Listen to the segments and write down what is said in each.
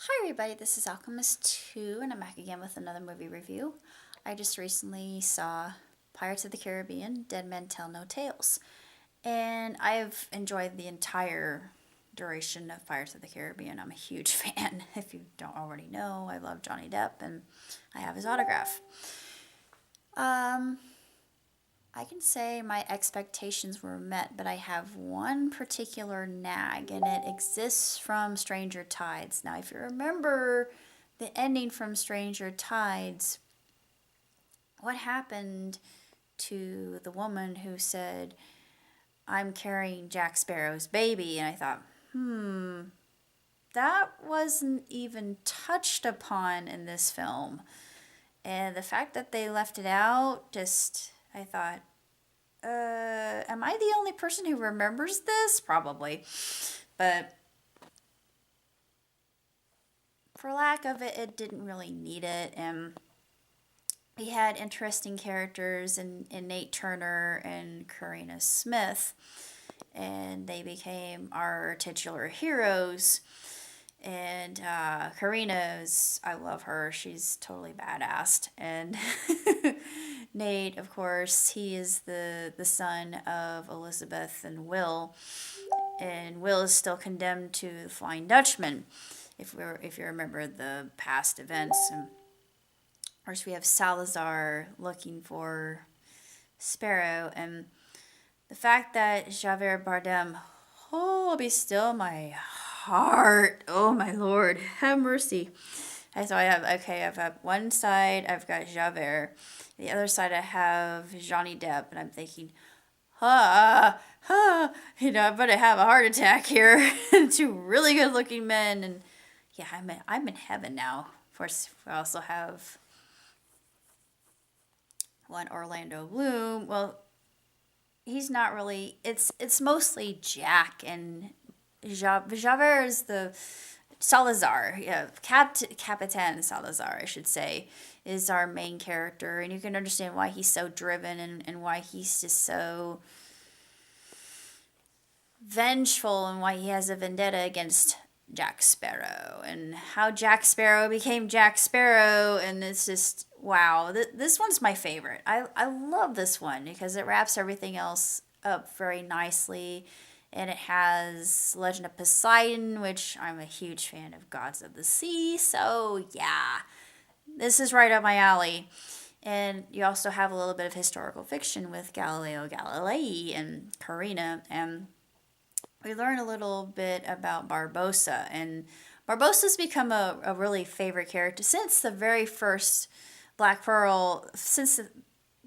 Hi everybody, this is Alchemist 2 and I'm back again with another movie review. I just recently saw Pirates of the Caribbean, Dead Men Tell No Tales. And I've enjoyed the entire duration of Pirates of the Caribbean. I'm a huge fan. If you don't already know, I love Johnny Depp and I have his autograph. Um, I can say my expectations were met, but I have one particular nag, and it exists from Stranger Tides. Now, if you remember the ending from Stranger Tides, what happened to the woman who said, I'm carrying Jack Sparrow's baby? And I thought, that wasn't even touched upon in this film. And the fact that they left it out, I thought, am I the only person who remembers this? Probably. But for lack of it, it didn't really need it. And we had interesting characters in Nate Turner and Karina Smith. And they became our titular heroes. And Karina's, I love her. She's totally badass. And Nate, of course, he is the son of Elizabeth and Will. And Will is still condemned to the Flying Dutchman, if you remember the past events. And of course, we have Salazar looking for Sparrow. And the fact that Javier Bardem, oh, be still my heart. Oh, my Lord. Have mercy. So I've got one side, I've got Javert. The other side, I have Johnny Depp. And I'm thinking, I better have a heart attack here. Two really good looking men. And yeah, I'm in heaven now. Of course, we also have one Orlando Bloom. Well, he's not really, it's mostly Jack and Javert is the Salazar, yeah, Capitan Salazar, I should say, is our main character, and you can understand why he's so driven and why he's just so vengeful and why he has a vendetta against Jack Sparrow and how Jack Sparrow became Jack Sparrow, and it's just wow. This one's my favorite. I love this one because it wraps everything else up very nicely. And it has Legend of Poseidon, which I'm a huge fan of Gods of the Sea. So, yeah, this is right up my alley. And you also have a little bit of historical fiction with Galileo Galilei and Carina. And we learn a little bit about Barbossa. And Barbossa's become a really favorite character since the very first Black Pearl, since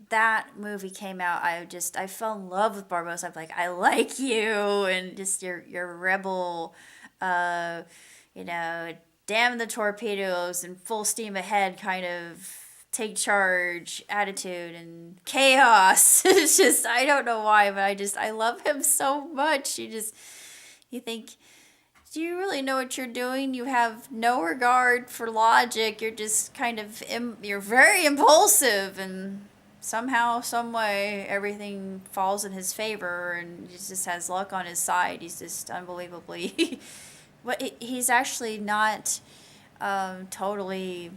that movie came out. I fell in love with Barbossa. I'm like, I like you, and just your rebel, uh, you know, damn the torpedoes and full steam ahead kind of take charge attitude and chaos. It's just I don't know why, but I love him so much. You think, do you really know what you're doing? You have no regard for logic. You're just kind of you're very impulsive, and somehow, some way, everything falls in his favor, and he just has luck on his side. He's just unbelievably. But he's actually not totally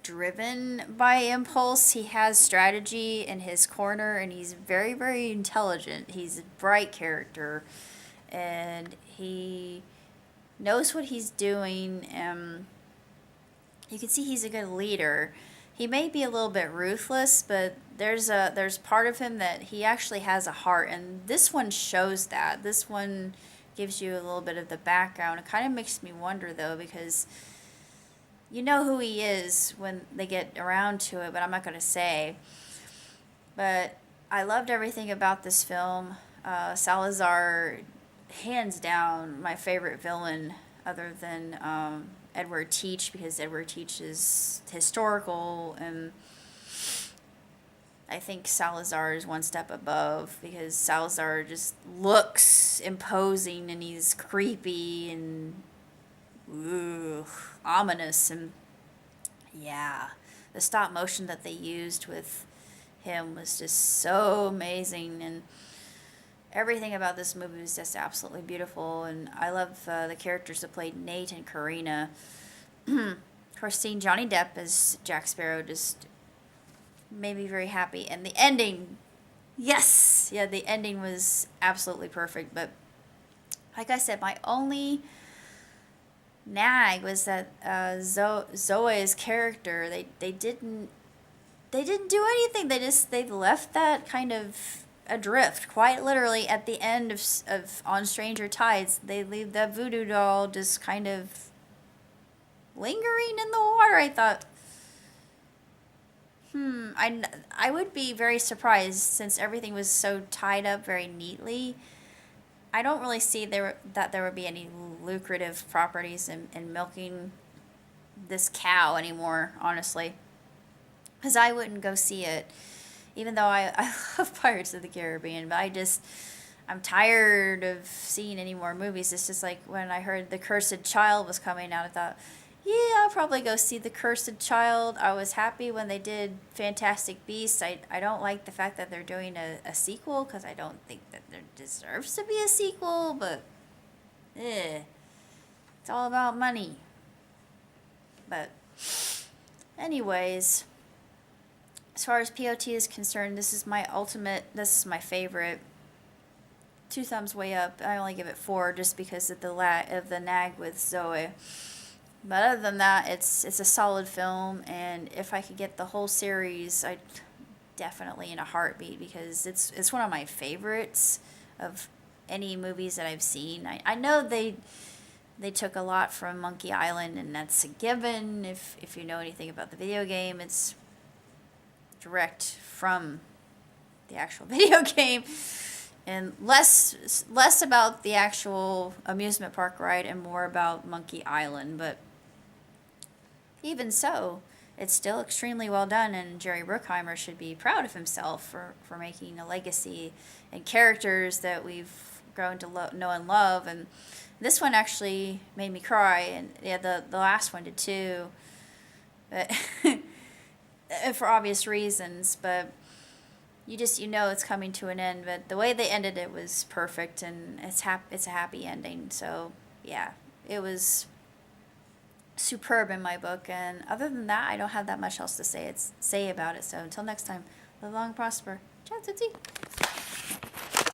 driven by impulse. He has strategy in his corner, and he's very, very intelligent. He's a bright character, and he knows what he's doing. You can see he's a good leader. He may be a little bit ruthless, but there's part of him that he actually has a heart, and this one shows that. This one gives you a little bit of the background. It kind of makes me wonder though, because you know who he is when they get around to it, but I'm not going to say. But I loved everything about this film. Salazar, hands down, my favorite villain, other than Edward Teach, because Edward Teach is historical, and I think Salazar is one step above because Salazar just looks imposing and he's creepy and ooh, ominous. And yeah, the stop motion that they used with him was just so amazing. And everything about this movie was just absolutely beautiful, and I love the characters that played Nate and Karina. Of course, seeing Johnny Depp as Jack Sparrow just made me very happy, and the ending, yes, yeah, the ending was absolutely perfect. But like I said, my only nag was that Zoe's character, they didn't do anything. They left that kind of adrift, quite literally at the end of On Stranger Tides. They leave that voodoo doll just kind of lingering in the water. I thought, I would be very surprised since everything was so tied up very neatly. I don't really see that there would be any lucrative properties in milking this cow anymore, honestly. Because I wouldn't go see it, even though I love Pirates of the Caribbean, but I'm tired of seeing any more movies. It's just like when I heard The Cursed Child was coming out, I thought, yeah, I'll probably go see The Cursed Child. I was happy when they did Fantastic Beasts. I don't like the fact that they're doing a sequel, because I don't think that there deserves to be a sequel, but it's all about money. But anyways, as far as POT is concerned, this is my favorite. 2 thumbs way up. I only give it 4 just because of the nag with Zoe. But other than that, it's a solid film, and if I could get the whole series, I'd definitely in a heartbeat, because it's one of my favorites of any movies that I've seen. I know they took a lot from Monkey Island, and that's a given. If you know anything about the video game, it's direct from the actual video game, and less about the actual amusement park ride and more about Monkey Island. But even so, it's still extremely well done, and Jerry Bruckheimer should be proud of himself for making a legacy and characters that we've grown to know and love. And this one actually made me cry, and yeah, the last one did too, but for obvious reasons. But you know it's coming to an end. But the way they ended it was perfect, and it's a happy ending. So yeah, it was superb in my book. And other than that, I don't have that much else to say about it. So until next time, live long and prosper. Ciao, Tootsie.